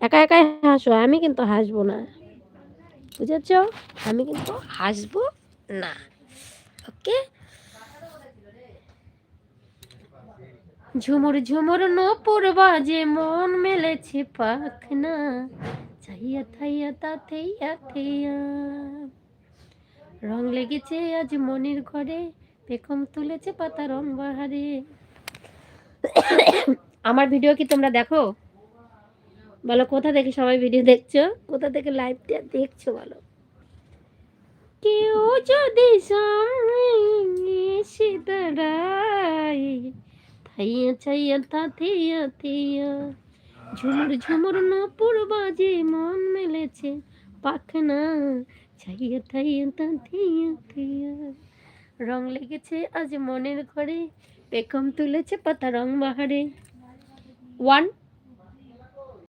একা একাই হাসো, আমি কিন্তু হাসবো না, বুঝেছ? আমি কিন্তু হাসবো না, ওকে? ঝুমুর ঝুমুর নূপুর বাজে, মন মেলেছে পাখনা, চাইয়া থাইয়া তা থেইয়া থেইয়া। রং লেগেছে আজ মনের ঘরে, পেখম তুলেছে পাতা রং বাহারে। আমার ভিডিও কি তোমরা দেখো? বলো কোথা থেকে সবাই ভিডিও দেখছো, কোথা থেকে লাইভটা দেখছো বলো। কেউ যদি সামনে এসে দাঁড়ায়, থাইয়া ছাইয়া তা থেইয়া থেইয়া। ঝুমুর ঝুমুর নূপুর বাজে, মন মেলেছে পাখনা, ছাইয়া থাইয়া তা থেইয়া থেইয়া। রং লেগেছে আজ মনের ঘরে, পেখম তুলেছে পাতা রং বাহারে। 1